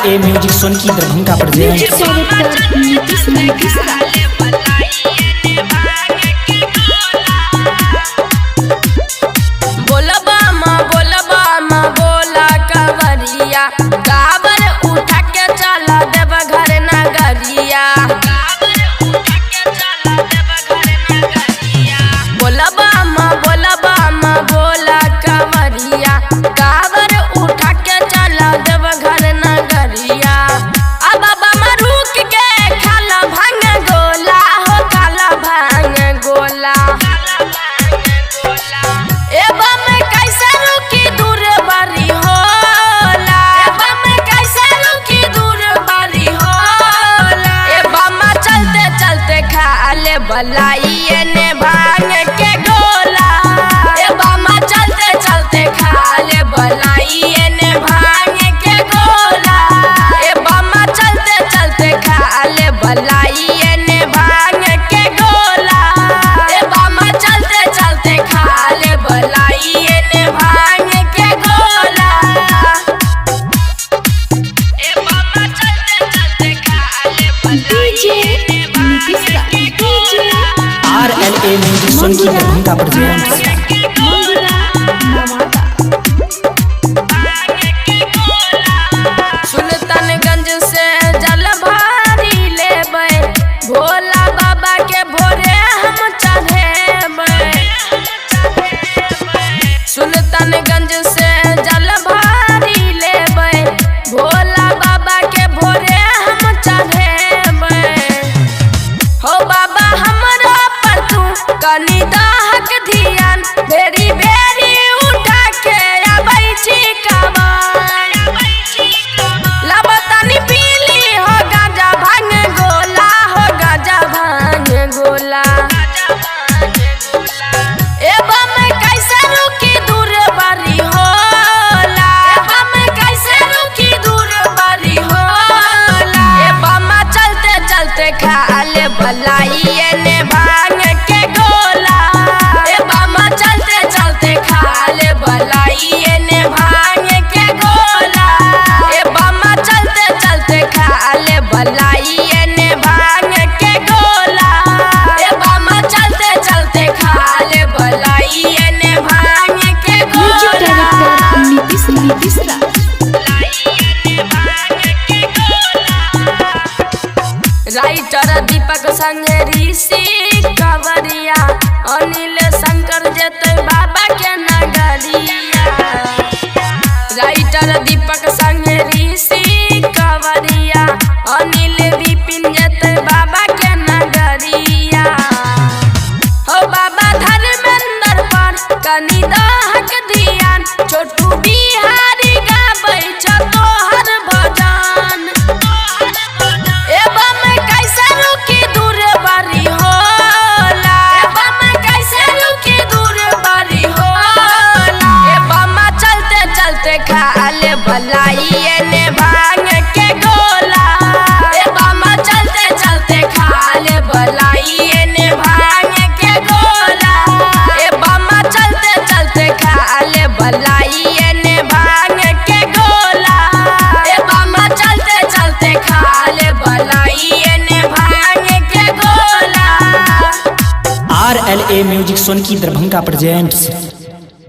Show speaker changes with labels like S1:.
S1: RLA music Sonki Darbhanga present.
S2: बोला कवरिया काबर उठा के चला देव घर नगरिया। बोला कवरिया काबर उठा के चला देव घर नगरिया। अब बाबा रुक के खाला भांग गोला हो, खाला भांग गोला। एवं कैसे रुकी दूर बारी होला, एवं कैसे रुकी दूर बारी होला। एवं चलते चलते खा ले बलाइए ने भांग के गोला। एवं चलते चलते खा ले बलाइए ने भांग के गोला। एवं चलते चलते खा ले बलाइए ने भांग के गोला। एवं चलते चलते खा ले बलाइए ने भांग के गोला। एवं चलते चलते खा ले बलाइए ने भांग के गोला।
S1: RLA music Sonki Darbhanga present.
S2: Sultanganj से जल भारी लेबै, भोला बाबा के भोरे हम चढ़ेबै। सुल्तानगंज से जल भारी लेबै, भोला बाबा के भोरे हम चढ़ेबै। हो बाबा हमरा पर तू कनी दहक धियान, बेरी बेरी उठा के आबै छी कबार। लबतानी पीली हो गाजा भांग गोला, हो गाजा भांग गोला। एवं कैसे रुकी दूर बारी होला, एवं कैसे रुकी दूर बारी होला। एवं चलते चलते खा ले बलाइए ने भांग के गोला। एवं चलते चलते खा ले बलाइए ने भांग के गोला। एवं चलते चलते खा ले बलाइए ने भांग के गोला। एवं चलते चलते खा ले बलाइए ने भांग के गोला। राइटर दीपक संग ऋषि कवरिया, अनिल शंकर जेते बाबा के नगरिया। राइटर दीपक संग ऋषि कवरिया, अनिल विपिन जेते बाबा के नगरिया। हो बाबा धर्मेंद्र पर कनी दहक धियान, छोटू बिहारी गाबै छ तोहर भजन। एवं कैसे रुकी दूर बारी होला, एवं कैसे रुकी दूर बारी होला। एवं चलते चलते खा ले बलाइए ने भांग के गोला। एवं चलते चलते खा ले बलाइए ने भांग के गोला। एवं चलते चलते खा ले बलाइए ने भांग के गोला। एवं चलते चलते खा ले बलाइए ने भांग के गोला।
S1: RLA music Sonki Darbhanga present.